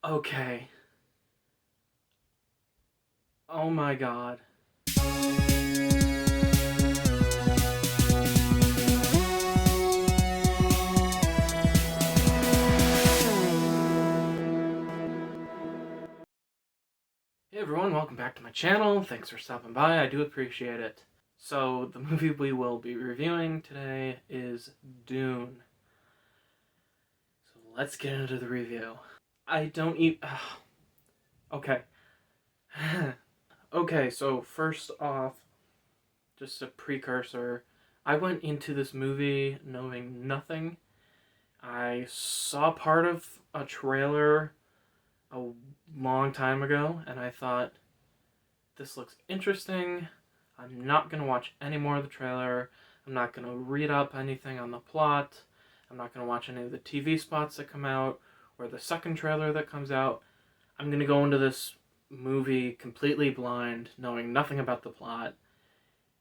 Okay. Oh my god. Hey everyone, welcome back to my channel. Thanks for stopping by. I do appreciate it. So, the movie we will be reviewing today is Dune. So, let's get into the review. I don't eat. Okay. Okay, so first off, just a precursor. I went into this movie knowing nothing. I saw part of a trailer a long time ago, and I thought, this looks interesting. I'm not going to watch any more of the trailer. I'm not going to read up anything on the plot. I'm not going to watch any of the TV spots that come out or the second trailer that comes out. I'm going to go into this movie completely blind, knowing nothing about the plot,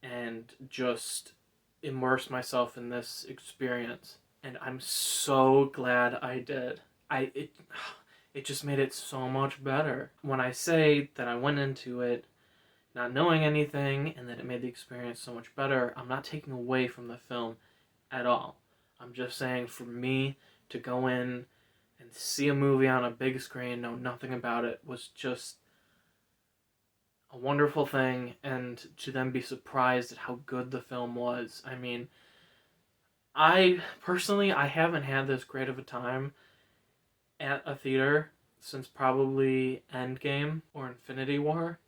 and just immerse myself in this experience. And I'm so glad I did. It just made it so much better. When I say that I went into it not knowing anything and that it made the experience so much better, I'm not taking away from the film at all. I'm just saying, for me to go in and see a movie on a big screen, know nothing about it, was just a wonderful thing, and to then be surprised at how good the film was. I mean, I personally, I haven't had this great of a time at a theater since probably Endgame or Infinity War.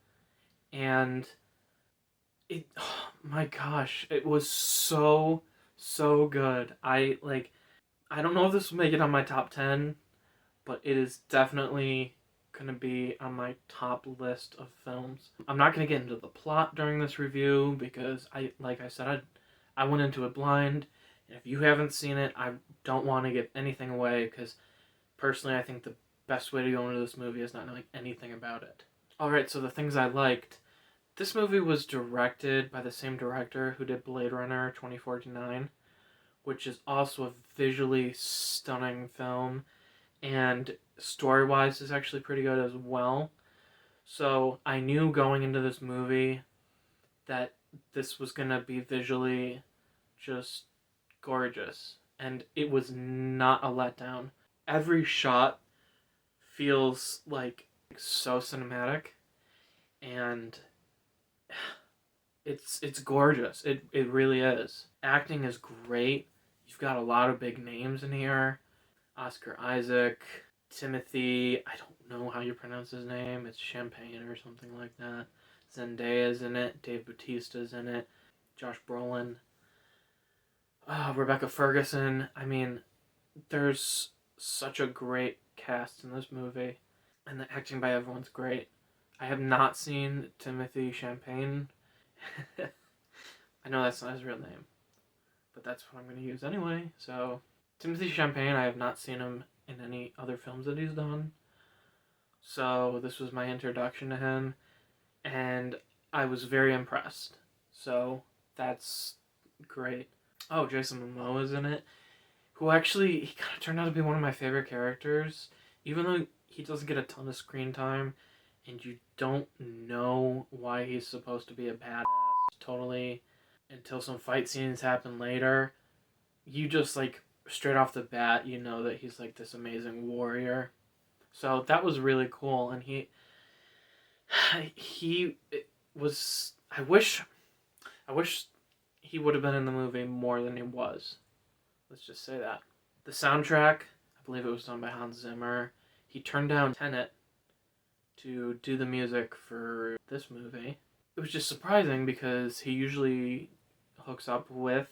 And it, oh my gosh, it was so good. I don't know if this will make it on my top 10, but it is definitely gonna be on my top list of films. I'm not gonna get into the plot during this review because like I said, I went into it blind. And if you haven't seen it, I don't want to give anything away because personally I think the best way to go into this movie is not knowing anything about it. Alright, so the things I liked. This movie was directed by the same director who did Blade Runner 2049, which is also a visually stunning film, and story-wise is actually pretty good as well. So I knew going into this movie that this was going to be visually just gorgeous, and it was not a letdown. Every shot feels like so cinematic, and it's gorgeous. It really is. Acting is great. You've got a lot of big names in here. Oscar Isaac, Timothy, I don't know how you pronounce his name. It's Champagne or something like that. Zendaya's in it. Dave Bautista's in it. Josh Brolin. Rebecca Ferguson. I mean, there's such a great cast in this movie. And the acting by everyone's great. I have not seen Timothy Champagne. I know that's not his real name, but that's what I'm going to use anyway. So, Timothy Champagne, I have not seen him in any other films that he's done. So, this was my introduction to him, and I was very impressed. So, that's great. Oh, Jason Momoa is in it, who actually, he kind of turned out to be one of my favorite characters, even though he doesn't get a ton of screen time, and you don't know why he's supposed to be a badass totally until some fight scenes happen later. You just, like, straight off the bat, you know that he's like this amazing warrior. So that was really cool, and he was. I wish he would have been in the movie more than he was. Let's just say that. The soundtrack, I believe it was done by Hans Zimmer. He turned down Tenet to do the music for this movie. It was just surprising because he usually hooks up with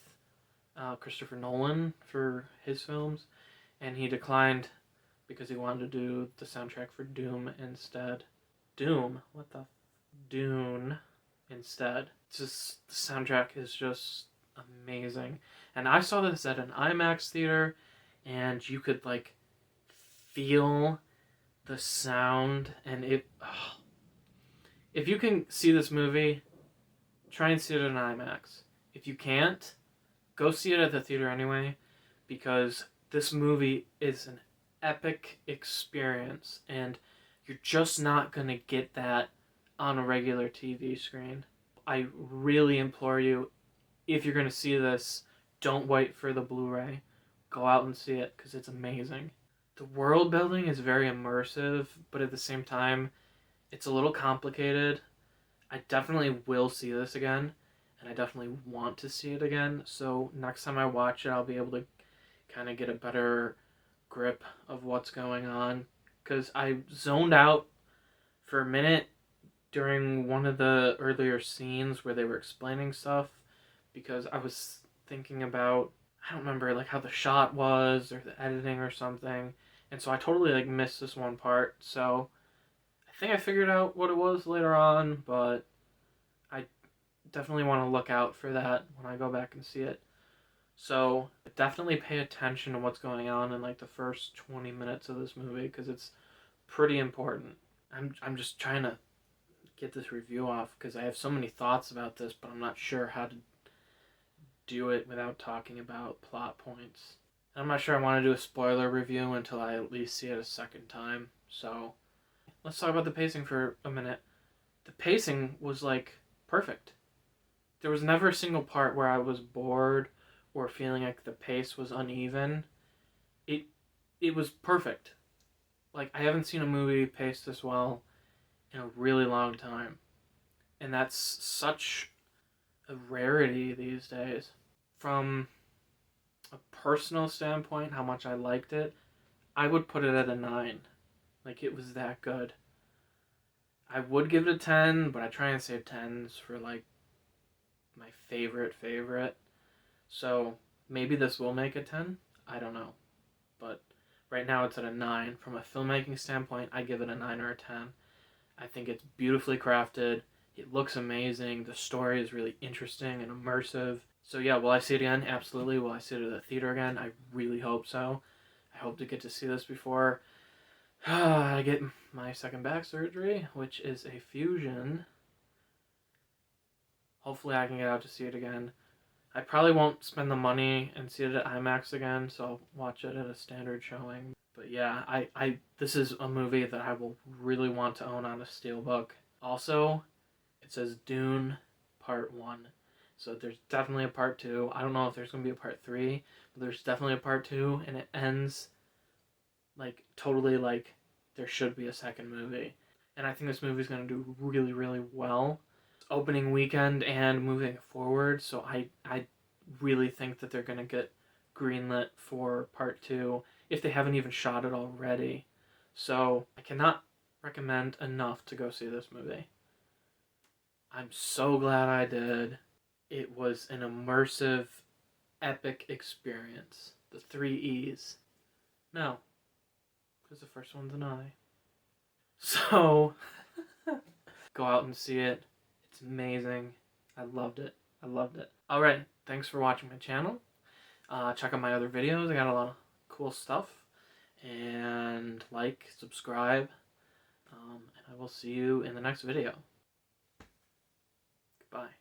Christopher Nolan for his films, and he declined because he wanted to do the soundtrack for Doom instead. Doom? What the? Dune instead. It's just, the soundtrack is just amazing. And I saw this at an IMAX theater, and you could, like, feel the sound, and it. Oh. If you can see this movie, try and see it in IMAX. If you can't, go see it at the theater anyway, because this movie is an epic experience, and you're just not going to get that on a regular TV screen. I really implore you, if you're going to see this, don't wait for the Blu-ray. Go out and see it because it's amazing. The world building is very immersive, but at the same time, it's a little complicated. I definitely will see this again, and I definitely want to see it again. So next time I watch it, I'll be able to kind of get a better grip of what's going on. Because I zoned out for a minute during one of the earlier scenes where they were explaining stuff, because I was thinking about, I don't remember like how the shot was or the editing or something, and so I totally like missed this one part. So I think I figured out what it was later on, but I definitely want to look out for that when I go back and see it. So definitely pay attention to what's going on in like the first 20 minutes of this movie because it's pretty important. I'm just trying to get this review off because I have so many thoughts about this, but I'm not sure how to do it without talking about plot points. I'm not sure I want to do a spoiler review until I at least see it a second time. So let's talk about the pacing for a minute. The pacing was like perfect. There was never a single part where I was bored or feeling like the pace was uneven. It was perfect. Like I haven't seen a movie paced this well in a really long time. And that's such a rarity these days. From a personal standpoint, how much I liked it, I would put it at a 9. Like it was that good. I would give it a 10, but I try and save 10s for like my favorite. So maybe this will make a 10. I don't know. But right now it's at a 9. From a filmmaking standpoint, I give it a 9 or a 10. I think it's beautifully crafted. It looks amazing. The story is really interesting and immersive. So yeah, will I see it again? Absolutely. Will I see it at the theater again? I really hope so. I hope to get to see this before I get my second back surgery, which is a fusion. Hopefully I can get out to see it again. I probably won't spend the money and see it at IMAX again, so I'll watch it at a standard showing. But yeah, this is a movie that I will really want to own on a steelbook. Also, it says Dune Part 1. So there's definitely a Part 2. I don't know if there's going to be a Part 3, but there's definitely a Part 2, and it ends like totally like there should be a second movie. And I think this movie's going to do really, really well. Opening weekend and moving forward, so I really think that they're going to get greenlit for Part 2 if they haven't even shot it already. So I cannot recommend enough to go see this movie. I'm so glad I did. It was an immersive, epic experience. The 3 E's. No, because the first one's an I. So, go out and see it. It's amazing. I loved it. Alright, thanks for watching my channel. Check out my other videos. I got a lot of cool stuff. And like, subscribe. And I will see you in the next video. Goodbye.